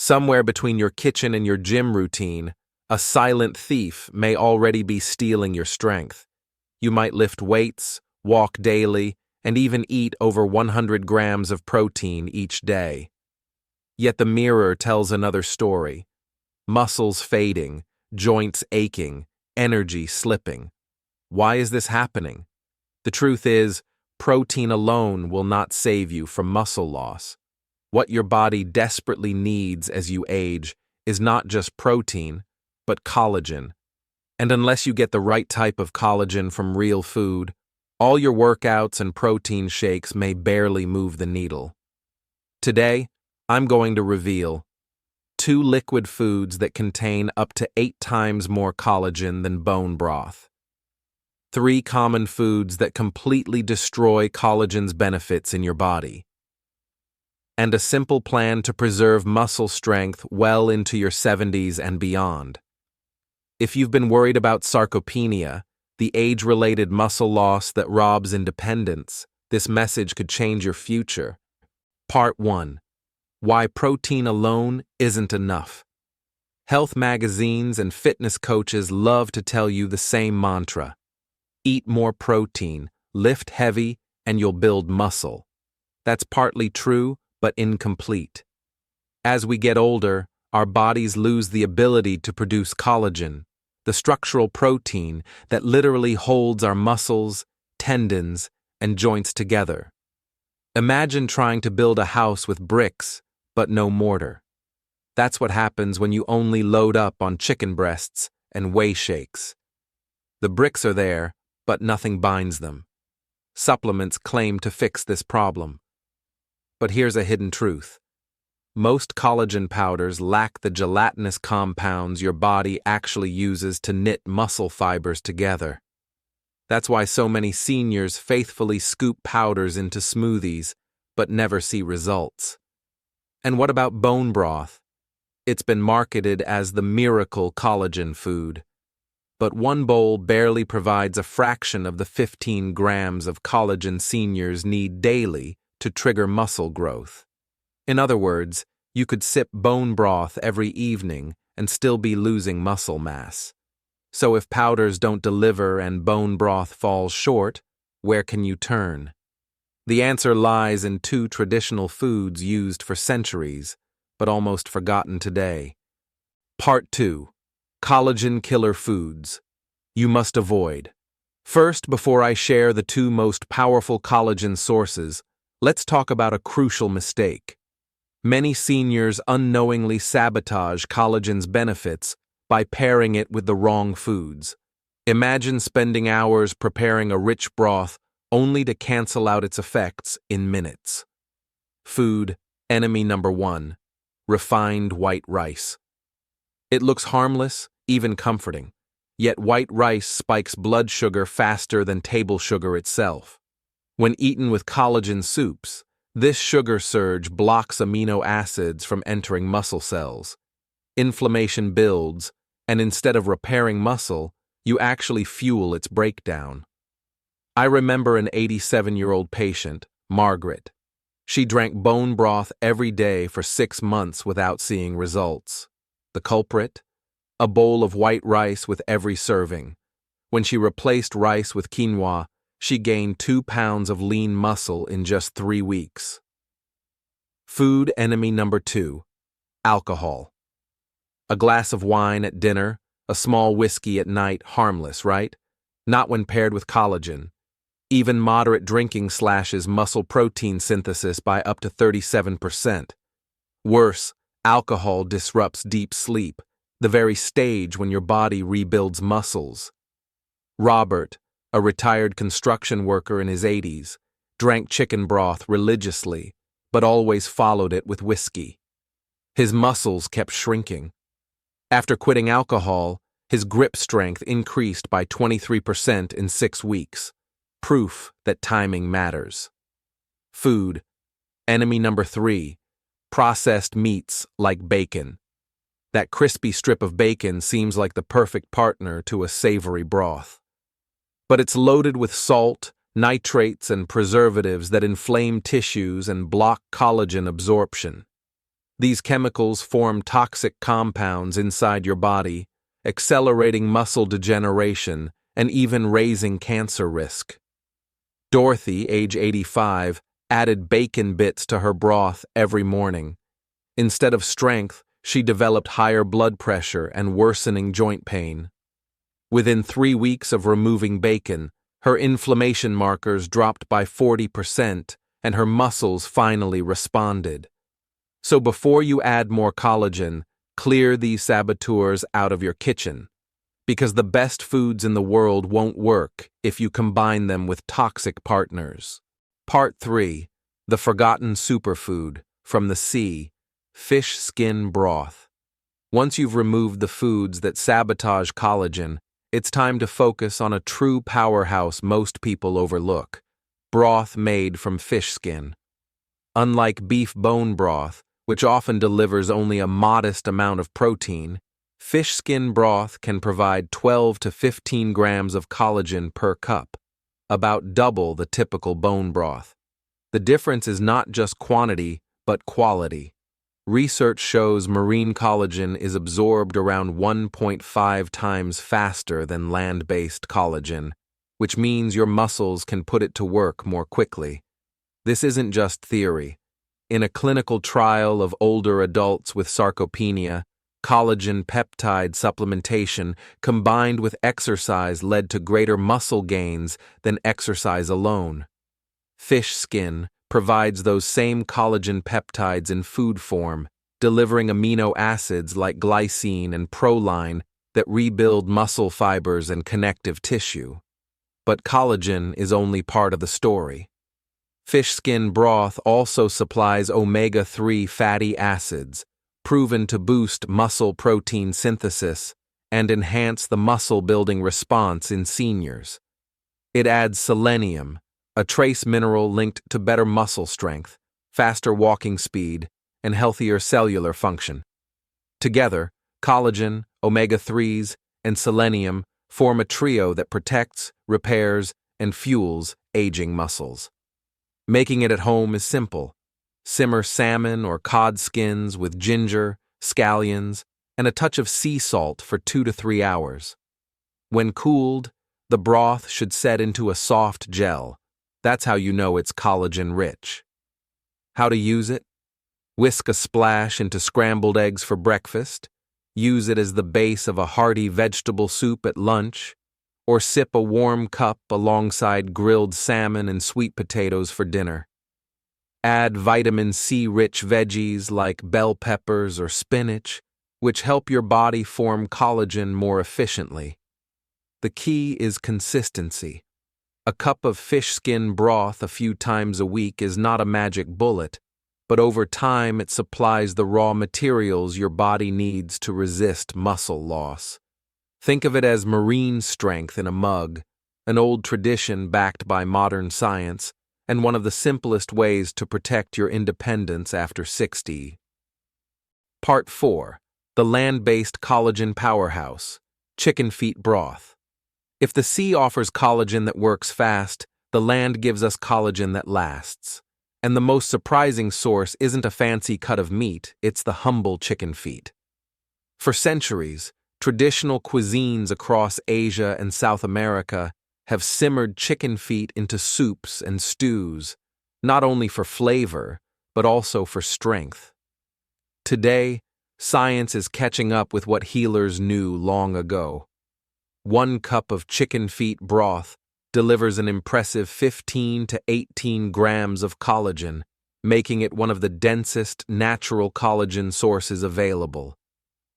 Somewhere between your kitchen and your gym routine, a silent thief may already be stealing your strength. You might lift weights, walk daily, and even eat over 100 grams of protein each day. Yet the mirror tells another story. Muscles fading, joints aching, energy slipping. Why is this happening? The truth is, protein alone will not save you from muscle loss. What your body desperately needs as you age is not just protein, but collagen. And unless you get the right type of collagen from real food, all your workouts and protein shakes may barely move the needle. Today, I'm going to reveal 2 liquid foods that contain up to 8 times more collagen than bone broth. 3 common foods that completely destroy collagen's benefits in your body. And a simple plan to preserve muscle strength well into your 70s and beyond. If you've been worried about sarcopenia, the age-related muscle loss that robs independence, this message could change your future. Part 1. Why protein alone isn't enough. Health magazines and fitness coaches love to tell you the same mantra. Eat more protein, lift heavy, and you'll build muscle. That's partly true, but incomplete. As we get older, our bodies lose the ability to produce collagen, the structural protein that literally holds our muscles, tendons, and joints together. Imagine trying to build a house with bricks, but no mortar. That's what happens when you only load up on chicken breasts and whey shakes. The bricks are there, but nothing binds them. Supplements claim to fix this problem. But here's a hidden truth. Most collagen powders lack the gelatinous compounds your body actually uses to knit muscle fibers together. That's why so many seniors faithfully scoop powders into smoothies, but never see results. And what about bone broth? It's been marketed as the miracle collagen food. But one bowl barely provides a fraction of the 15 grams of collagen seniors need daily to trigger muscle growth. In other words, you could sip bone broth every evening and still be losing muscle mass. So if powders don't deliver and bone broth falls short, where can you turn? The answer lies in 2 traditional foods used for centuries, but almost forgotten today. Part 2. Collagen killer foods you must avoid. First, before I share the 2 most powerful collagen sources, let's talk about a crucial mistake. Many seniors unknowingly sabotage collagen's benefits by pairing it with the wrong foods. Imagine spending hours preparing a rich broth only to cancel out its effects in minutes. Food enemy number 1: refined white rice. It looks harmless, even comforting, yet white rice spikes blood sugar faster than table sugar itself. When eaten with collagen soups, this sugar surge blocks amino acids from entering muscle cells. Inflammation builds, and instead of repairing muscle, you actually fuel its breakdown. I remember an 87-year-old patient, Margaret. She drank bone broth every day for 6 months without seeing results. The culprit? A bowl of white rice with every serving. When she replaced rice with quinoa, she gained 2 pounds of lean muscle in just 3 weeks. Food enemy number 2: alcohol. A glass of wine at dinner, a small whiskey at night, harmless, right? Not when paired with collagen. Even moderate drinking slashes muscle protein synthesis by up to 37%. Worse, alcohol disrupts deep sleep, the very stage when your body rebuilds muscles. Robert, a retired construction worker in his 80s, drank chicken broth religiously, but always followed it with whiskey. His muscles kept shrinking. After quitting alcohol, his grip strength increased by 23% in 6 weeks. Proof that timing matters. Food enemy number 3: processed meats like bacon. That crispy strip of bacon seems like the perfect partner to a savory broth. But it's loaded with salt, nitrates, and preservatives that inflame tissues and block collagen absorption. These chemicals form toxic compounds inside your body, accelerating muscle degeneration and even raising cancer risk. Dorothy, age 85, added bacon bits to her broth every morning. Instead of strength, she developed higher blood pressure and worsening joint pain. Within 3 weeks of removing bacon, her inflammation markers dropped by 40% and her muscles finally responded. So before you add more collagen, clear these saboteurs out of your kitchen, because the best foods in the world won't work if you combine them with toxic partners. Part 3. The Forgotten Superfood, from the sea, fish skin broth. Once you've removed the foods that sabotage collagen, it's time to focus on a true powerhouse most people overlook: broth made from fish skin. Unlike beef bone broth, which often delivers only a modest amount of protein, fish skin broth can provide 12 to 15 grams of collagen per cup, about double the typical bone broth. The difference is not just quantity, but quality. Research shows marine collagen is absorbed around 1.5 times faster than land-based collagen, which means your muscles can put it to work more quickly. This isn't just theory. In a clinical trial of older adults with sarcopenia, collagen peptide supplementation combined with exercise led to greater muscle gains than exercise alone. Fish skin provides those same collagen peptides in food form, delivering amino acids like glycine and proline that rebuild muscle fibers and connective tissue. But collagen is only part of the story. Fish skin broth also supplies omega-3 fatty acids, proven to boost muscle protein synthesis and enhance the muscle-building response in seniors. It adds selenium, a trace mineral linked to better muscle strength, faster walking speed, and healthier cellular function. Together, collagen, omega-3s, and selenium form a trio that protects, repairs, and fuels aging muscles. Making it at home is simple. Simmer salmon or cod skins with ginger, scallions, and a touch of sea salt for 2 to 3 hours. When cooled, the broth should set into a soft gel. That's how you know it's collagen-rich. How to use it? Whisk a splash into scrambled eggs for breakfast, use it as the base of a hearty vegetable soup at lunch, or sip a warm cup alongside grilled salmon and sweet potatoes for dinner. Add vitamin C-rich veggies like bell peppers or spinach, which help your body form collagen more efficiently. The key is consistency. A cup of fish skin broth a few times a week is not a magic bullet, but over time it supplies the raw materials your body needs to resist muscle loss. Think of it as marine strength in a mug, an old tradition backed by modern science, and one of the simplest ways to protect your independence after 60. Part 4. The land-based collagen powerhouse, chicken feet broth. If the sea offers collagen that works fast, the land gives us collagen that lasts. And the most surprising source isn't a fancy cut of meat, it's the humble chicken feet. For centuries, traditional cuisines across Asia and South America have simmered chicken feet into soups and stews, not only for flavor, but also for strength. Today, science is catching up with what healers knew long ago. 1 cup of chicken feet broth delivers an impressive 15 to 18 grams of collagen, making it one of the densest natural collagen sources available.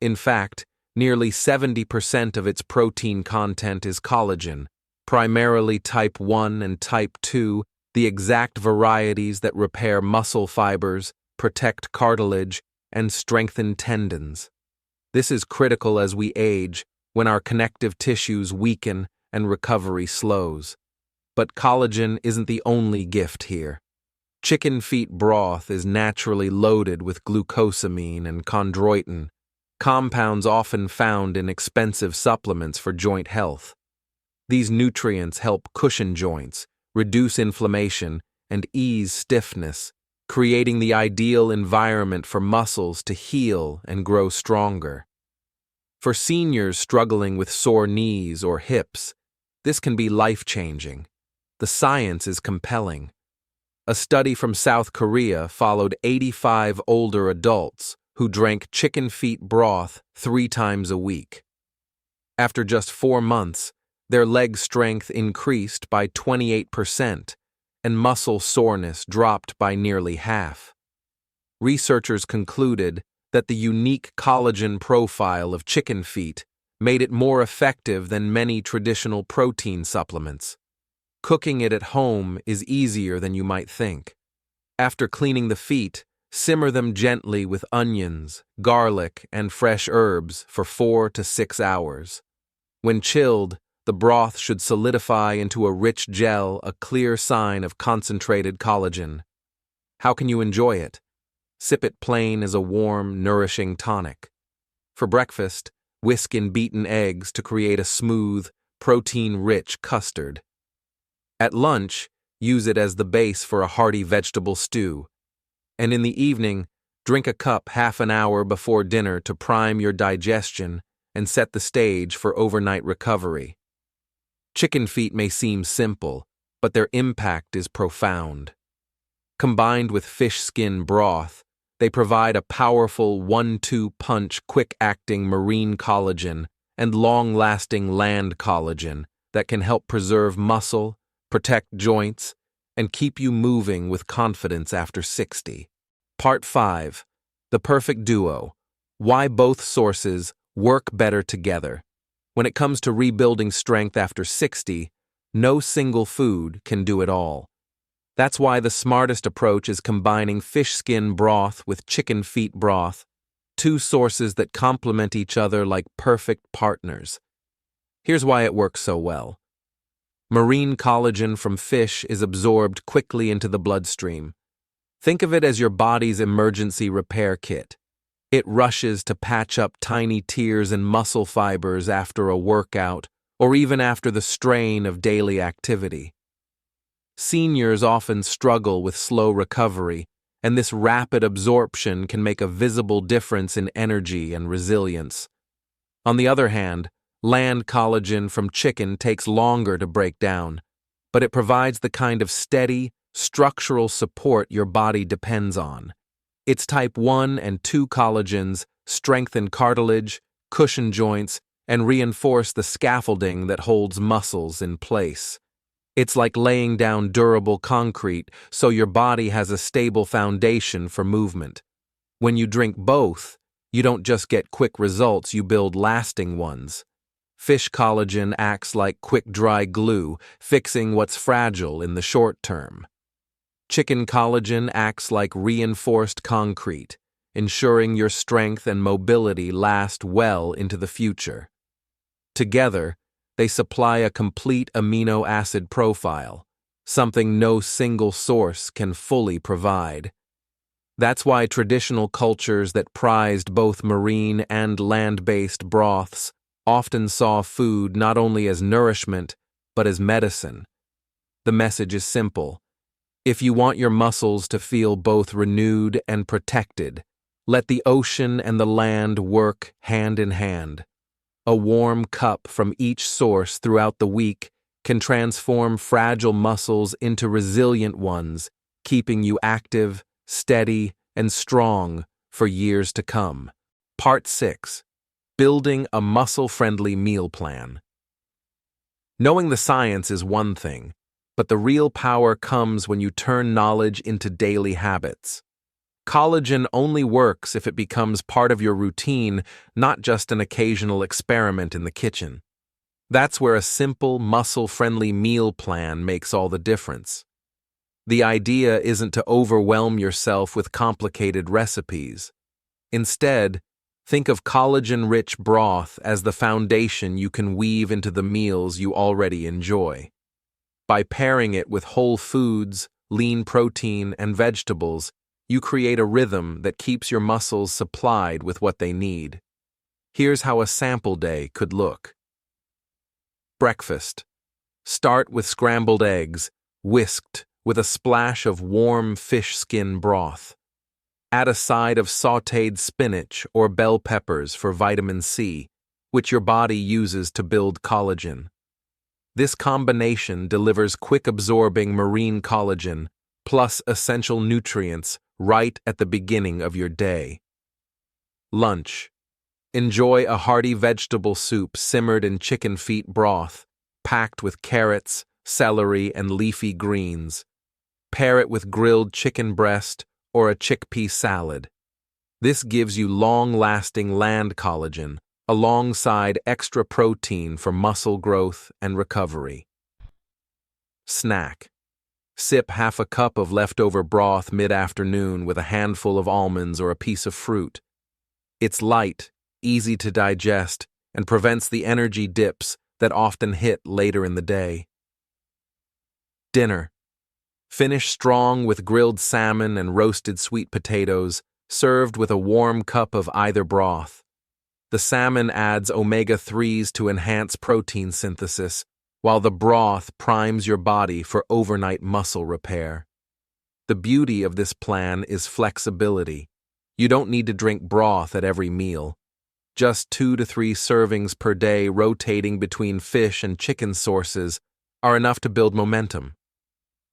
In fact, nearly 70% of its protein content is collagen, primarily type 1 and type 2, the exact varieties that repair muscle fibers, protect cartilage, and strengthen tendons. This is critical as we age, when our connective tissues weaken and recovery slows. But collagen isn't the only gift here. Chicken feet broth is naturally loaded with glucosamine and chondroitin, compounds often found in expensive supplements for joint health. These nutrients help cushion joints, reduce inflammation, and ease stiffness, creating the ideal environment for muscles to heal and grow stronger. For seniors struggling with sore knees or hips, this can be life-changing. The science is compelling. A study from South Korea followed 85 older adults who drank chicken feet broth 3 times a week. After just 4 months, their leg strength increased by 28%, and muscle soreness dropped by nearly half. Researchers concluded that the unique collagen profile of chicken feet made it more effective than many traditional protein supplements. Cooking it at home is easier than you might think. After cleaning the feet, simmer them gently with onions, garlic, and fresh herbs for 4 to 6 hours. When chilled, the broth should solidify into a rich gel, a clear sign of concentrated collagen. How can you enjoy it? Sip it plain as a warm, nourishing tonic. For breakfast, whisk in beaten eggs to create a smooth, protein-rich custard. At lunch, use it as the base for a hearty vegetable stew. And in the evening, drink a cup half an hour before dinner to prime your digestion and set the stage for overnight recovery. Chicken feet may seem simple, but their impact is profound. Combined with fish skin broth, they provide a powerful 1-2 punch quick-acting marine collagen and long-lasting land collagen that can help preserve muscle, protect joints, and keep you moving with confidence after 60. Part 5. The Perfect Duo. Why both sources work better together. When it comes to rebuilding strength after 60, no single food can do it all. That's why the smartest approach is combining fish skin broth with chicken feet broth, 2 sources that complement each other like perfect partners. Here's why it works so well. Marine collagen from fish is absorbed quickly into the bloodstream. Think of it as your body's emergency repair kit. It rushes to patch up tiny tears and muscle fibers after a workout, or even after the strain of daily activity. Seniors often struggle with slow recovery, and this rapid absorption can make a visible difference in energy and resilience. On the other hand, land collagen from chicken takes longer to break down, but it provides the kind of steady, structural support your body depends on. Its type 1 and 2 collagens strengthen cartilage, cushion joints, and reinforce the scaffolding that holds muscles in place. It's like laying down durable concrete so your body has a stable foundation for movement. When you drink both, you don't just get quick results, you build lasting ones. Fish collagen acts like quick dry glue, fixing what's fragile in the short term. Chicken collagen acts like reinforced concrete, ensuring your strength and mobility last well into the future. Together, they supply a complete amino acid profile, something no single source can fully provide. That's why traditional cultures that prized both marine and land-based broths often saw food not only as nourishment, but as medicine. The message is simple. If you want your muscles to feel both renewed and protected, let the ocean and the land work hand in hand. A warm cup from each source throughout the week can transform fragile muscles into resilient ones, keeping you active, steady, and strong for years to come. Part 6. Building a muscle-friendly meal plan. Knowing the science is one thing, but the real power comes when you turn knowledge into daily habits. Collagen only works if it becomes part of your routine, not just an occasional experiment in the kitchen. That's where a simple, muscle-friendly meal plan makes all the difference. The idea isn't to overwhelm yourself with complicated recipes. Instead, think of collagen-rich broth as the foundation you can weave into the meals you already enjoy. By pairing it with whole foods, lean protein, and vegetables, you create a rhythm that keeps your muscles supplied with what they need. Here's how a sample day could look. Breakfast. Start with scrambled eggs, whisked with a splash of warm fish skin broth. Add a side of sautéed spinach or bell peppers for vitamin C, which your body uses to build collagen. This combination delivers quick-absorbing marine collagen plus essential nutrients right at the beginning of your day. Lunch. Enjoy a hearty vegetable soup simmered in chicken feet broth, packed with carrots, celery, and leafy greens. Pair it with grilled chicken breast or a chickpea salad. This gives you long-lasting land collagen, alongside extra protein for muscle growth and recovery. Snack. Sip half a cup of leftover broth mid-afternoon with a handful of almonds or a piece of fruit. It's light, easy to digest, and prevents the energy dips that often hit later in the day. Dinner. Finish strong with grilled salmon and roasted sweet potatoes, served with a warm cup of either broth. The salmon adds omega-3s to enhance protein synthesis, while the broth primes your body for overnight muscle repair. The beauty of this plan is flexibility. You don't need to drink broth at every meal. Just 2 to 3 servings per day rotating between fish and chicken sources are enough to build momentum.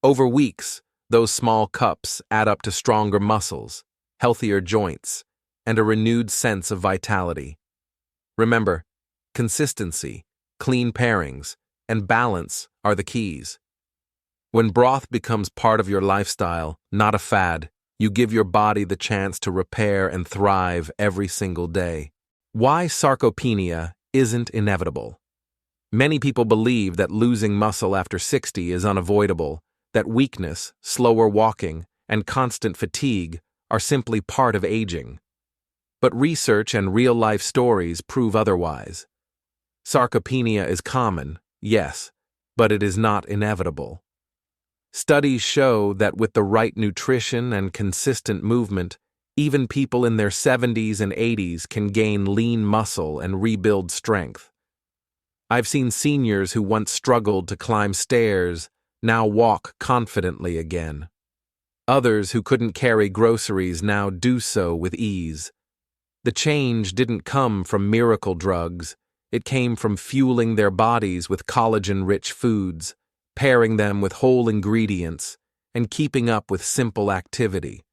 Over weeks, those small cups add up to stronger muscles, healthier joints, and a renewed sense of vitality. Remember, consistency, clean pairings, and balance are the keys. When broth becomes part of your lifestyle, not a fad, you give your body the chance to repair and thrive every single day. Why sarcopenia isn't inevitable. Many people believe that losing muscle after 60 is unavoidable, that weakness, slower walking, and constant fatigue are simply part of aging. But research and real-life stories prove otherwise. Sarcopenia is common, yes, but it is not inevitable. Studies show that with the right nutrition and consistent movement, even people in their 70s and 80s can gain lean muscle and rebuild strength. I've seen seniors who once struggled to climb stairs now walk confidently again. Others who couldn't carry groceries now do so with ease. The change didn't come from miracle drugs. It came from fueling their bodies with collagen-rich foods, pairing them with whole ingredients, and keeping up with simple activity.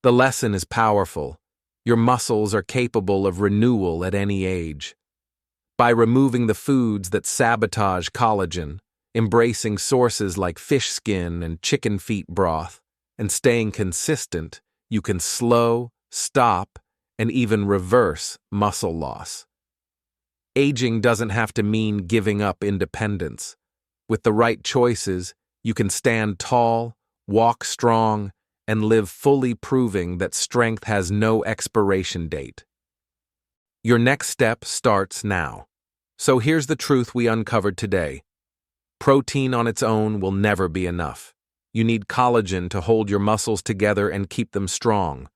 The lesson is powerful. Your muscles are capable of renewal at any age. By removing the foods that sabotage collagen, embracing sources like fish skin and chicken feet broth, and staying consistent, you can slow, stop, and even reverse muscle loss. Aging doesn't have to mean giving up independence. With the right choices, you can stand tall, walk strong, and live fully, proving that strength has no expiration date. Your next step starts now. So here's the truth we uncovered today. Protein on its own will never be enough. You need collagen to hold your muscles together and keep them strong.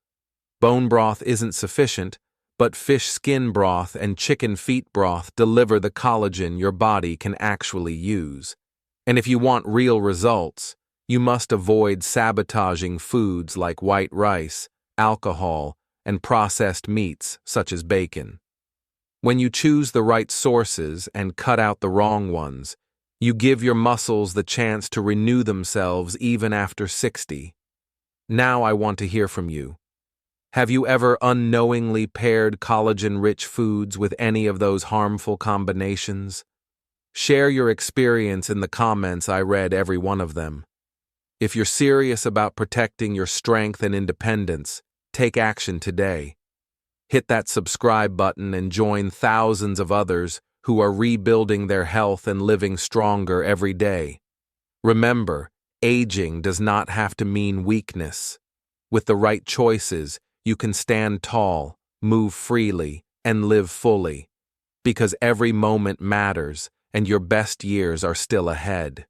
Bone broth isn't sufficient, but fish skin broth and chicken feet broth deliver the collagen your body can actually use. And if you want real results, you must avoid sabotaging foods like white rice, alcohol, and processed meats such as bacon. When you choose the right sources and cut out the wrong ones, you give your muscles the chance to renew themselves even after 60. Now I want to hear from you. Have you ever unknowingly paired collagen-rich foods with any of those harmful combinations? Share your experience in the comments. I read every one of them. If you're serious about protecting your strength and independence, take action today. Hit that subscribe button and join thousands of others who are rebuilding their health and living stronger every day. Remember, aging does not have to mean weakness. With the right choices, you can stand tall, move freely, and live fully. Because every moment matters, and your best years are still ahead.